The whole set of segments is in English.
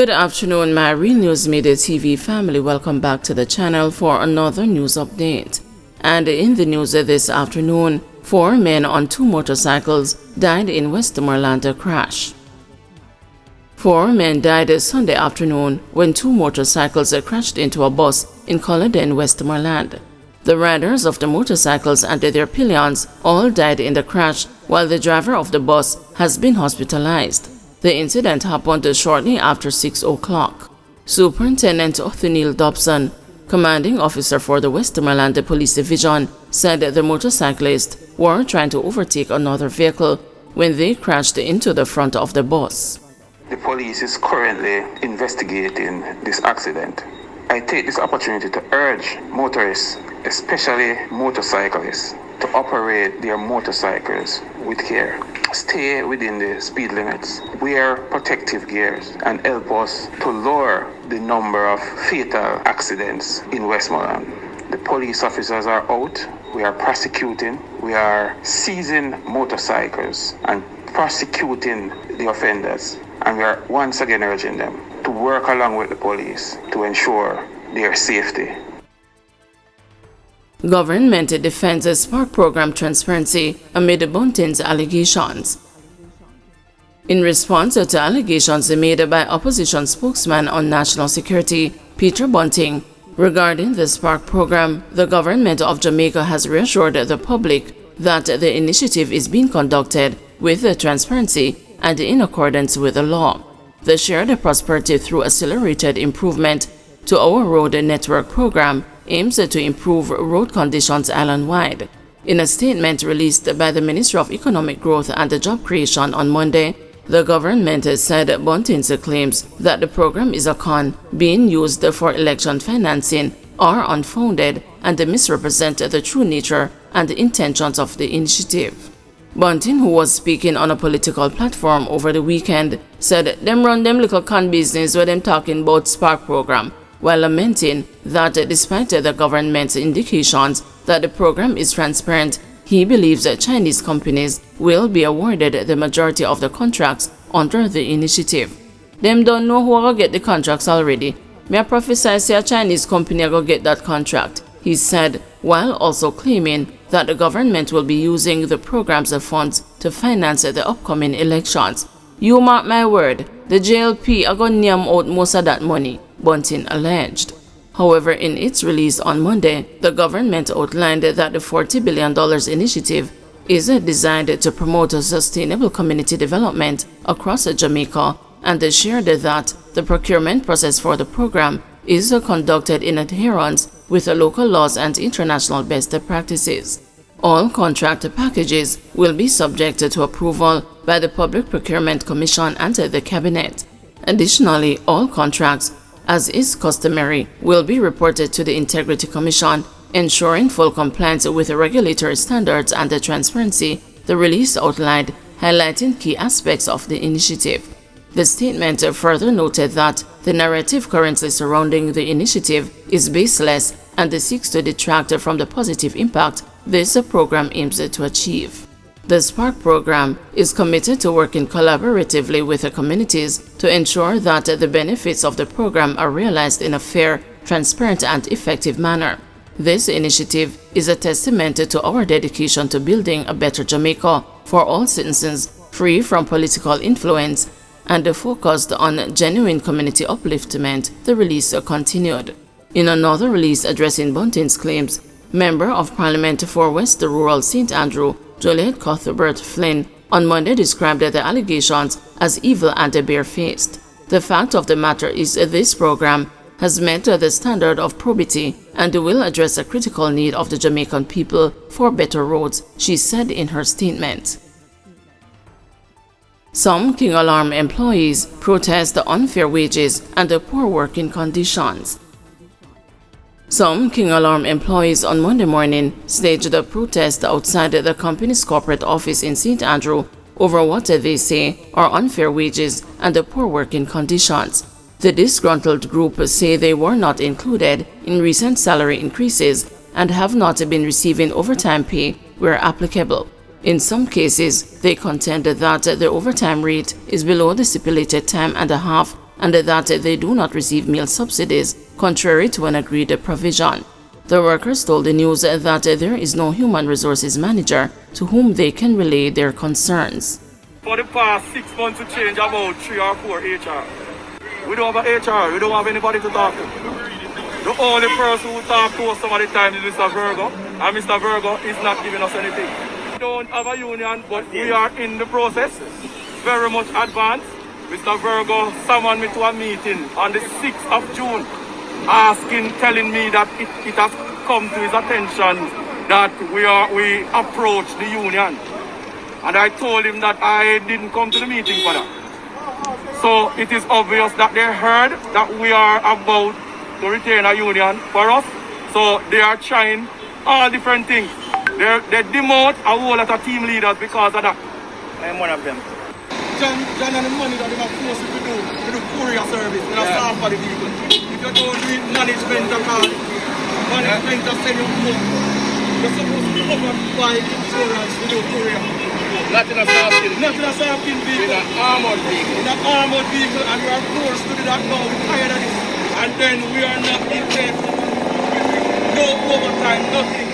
Good afternoon, my Real News Midday TV family. Welcome back to the channel for another news update. And in the news this afternoon, 4 men on 2 motorcycles died in Westmoreland crash. 4 men died Sunday afternoon when 2 motorcycles crashed into a bus in Culloden, Westmoreland. The riders of the motorcycles and their pillions all died in the crash, while the driver of the bus has been hospitalized. The incident happened shortly after 6 o'clock. Superintendent Othniel Dobson, commanding officer for the Westmoreland Police Division, said the motorcyclists were trying to overtake another vehicle when they crashed into the front of the bus. The police is currently investigating this accident. I take this opportunity to urge motorists, especially motorcyclists, to operate their motorcycles with care. Stay within the speed limits, wear protective gears, and help us to lower the number of fatal accidents in Westmoreland. The police officers are out. We are prosecuting. We are seizing motorcycles and prosecuting the offenders. And we are once again urging them to work along with the police to ensure their safety. Government defends a Spark program transparency amid Bunting's allegations. In response to allegations made by opposition spokesman on national security, Peter Bunting, regarding the Spark program, the government of Jamaica has reassured the public that the initiative is being conducted with transparency and in accordance with the law. The Shared Prosperity through Accelerated Improvement to Our Road Network program aims to improve road conditions island-wide. In a statement released by the Ministry of Economic Growth and Job Creation on Monday, the government said Bunting's claims that the program is a con being used for election financing are unfounded and misrepresent the true nature and intentions of the initiative. Bunting, who was speaking on a political platform over the weekend, said them run them little con business where them talking about Spark program, while lamenting that despite the government's indications that the program is transparent, he believes that Chinese companies will be awarded the majority of the contracts under the initiative. Them don't know who will get the contracts already. Me a prophesy say a Chinese company will get that contract, he said, while also claiming that the government will be using the program's funds to finance the upcoming elections. You mark my word, the JLP are going to name out most of that money, Bunting alleged. However, in its release on Monday, the government outlined that the $40 billion initiative is designed to promote sustainable community development across Jamaica and shared that the procurement process for the program is conducted in adherence with local laws and international best practices. All contract packages will be subject to approval by the Public Procurement Commission and the Cabinet. Additionally, all contracts, as is customary, will be reported to the Integrity Commission, ensuring full compliance with regulatory standards and the transparency, the release outlined, highlighting key aspects of the initiative. The statement further noted that the narrative currently surrounding the initiative is baseless and seeks to detract from the positive impact this program aims to achieve. The Spark program is committed to working collaboratively with the communities to ensure that the benefits of the program are realized in a fair, transparent, and effective manner. This initiative is a testament to our dedication to building a better Jamaica for all citizens, free from political influence, and focused on genuine community upliftment, the release continued. In another release addressing Bunting's claims, Member of Parliament for West Rural St. Andrew, Juliet Cuthbert Flynn, on Monday described the allegations as evil and barefaced. The fact of the matter is this program has met the standard of probity and will address a critical need of the Jamaican people for better roads, she said in her statement. Some King Alarm employees protest the unfair wages and the poor working conditions. Some King Alarm employees on Monday morning staged a protest outside the company's corporate office in St. Andrew over what they say are unfair wages and the poor working conditions. The disgruntled group say they were not included in recent salary increases and have not been receiving overtime pay where applicable. In some cases, they contend that the overtime rate is below the stipulated time and a half and that they do not receive meal subsidies, contrary to an agreed provision. The workers told the news that there is no human resources manager to whom they can relay their concerns. For the past 6 months to change about 3 or 4 HR. We don't have an HR, we don't have anybody to talk to. The only person who talks to us some of the time is Mr. Virgo, and Mr. Virgo is not giving us anything. We don't have a union, but we are in the process, very much advanced. Mr. Virgo summoned me to a meeting on the 6th of June, telling me that it has come to his attention that we approach the union. And I told him that I didn't come to the meeting for that. So it is obvious that they heard that we are about to retain a union for us. So they are trying all different things. They demote a whole lot of team leaders because of that. I am one of them. John and the money that they are forced to do courier service, they are staff for the people. If you don't do it, management of send you home. You're supposed to cover by insurance to do courier. Not in a soft vehicle. Not in a soft vehicle. In an armored vehicle. In an armored vehicle, and we are forced to do that now. We're tired of this. And then we are not in bed. No overtime, nothing.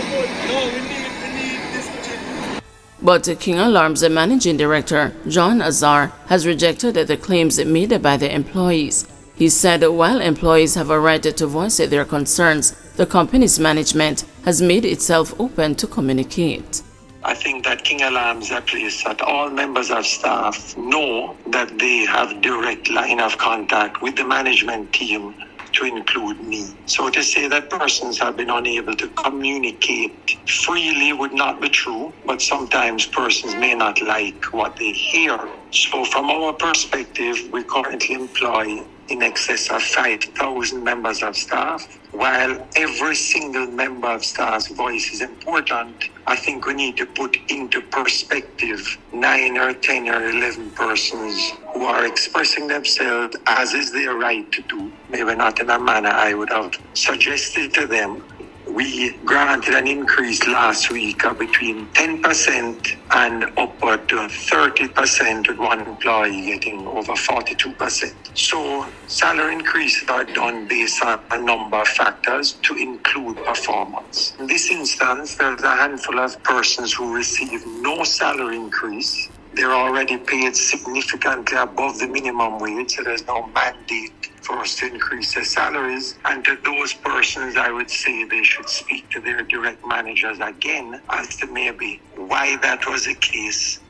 No, we need this to. But King Alarm's managing director, John Azar, has rejected the claims made by the employees. He said while employees have a right to voice their concerns, the company's management has made itself open to communicate. I think that King Alarm is a place that all members of staff know that they have direct line of contact with the management team, to include me. So to say that persons have been unable to communicate freely would not be true, but sometimes persons may not like what they hear. So from our perspective, we currently employ in excess of 5,000 members of staff. While every single member of staff's voice is important, I think we need to put into perspective 9 or 10 or 11 persons who are expressing themselves as is their right to do, maybe not in a manner I would have suggested to them. We granted an increase last week of between 10% and upward to 30%, with one employee getting over 42%. So salary increases are done based on a number of factors to include performance. In this instance, there's a handful of persons who receive no salary increase. They're already paid significantly above the minimum wage, so there's no mandate for us to increase their salaries. And to those persons, I would say they should speak to their direct managers again as to maybe why that was the case.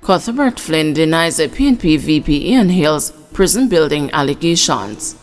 Cuthbert Flynn denies a PNP VP Ian Hill's prison building allegations.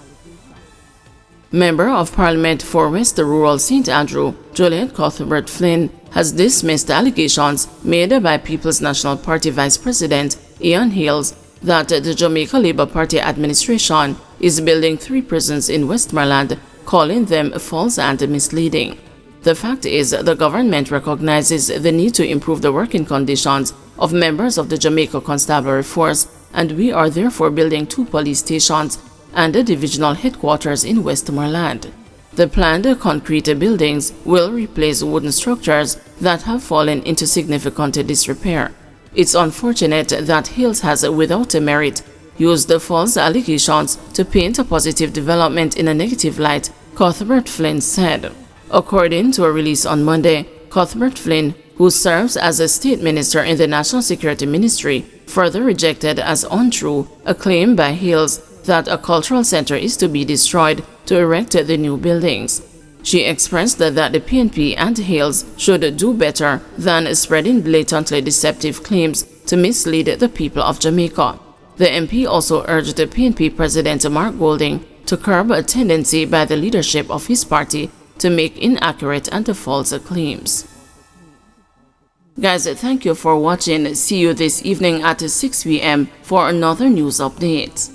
Member of Parliament for West Rural St. Andrew, Juliet Cuthbert Flynn, has dismissed allegations made by People's National Party Vice President Ian Hills that the Jamaica Labour Party administration is building 3 prisons in Westmoreland, calling them false and misleading. The fact is, the government recognizes the need to improve the working conditions of members of the Jamaica Constabulary Force, and we are therefore building 2 police stations and a divisional headquarters in Westmoreland. The planned concrete buildings will replace wooden structures that have fallen into significant disrepair. It's unfortunate that Hills has, without merit, used the false allegations to paint a positive development in a negative light, Cuthbert Flynn said. According to a release on Monday, Cuthbert Flynn, who serves as a state minister in the National Security Ministry, further rejected as untrue a claim by Hills that a cultural center is to be destroyed to erect the new buildings. She expressed that the PNP and Hills should do better than spreading blatantly deceptive claims to mislead the people of Jamaica. The MP also urged the PNP President Mark Golding to curb a tendency by the leadership of his party to make inaccurate and false claims. Guys, thank you for watching. See you this evening at 6 p.m. for another news update.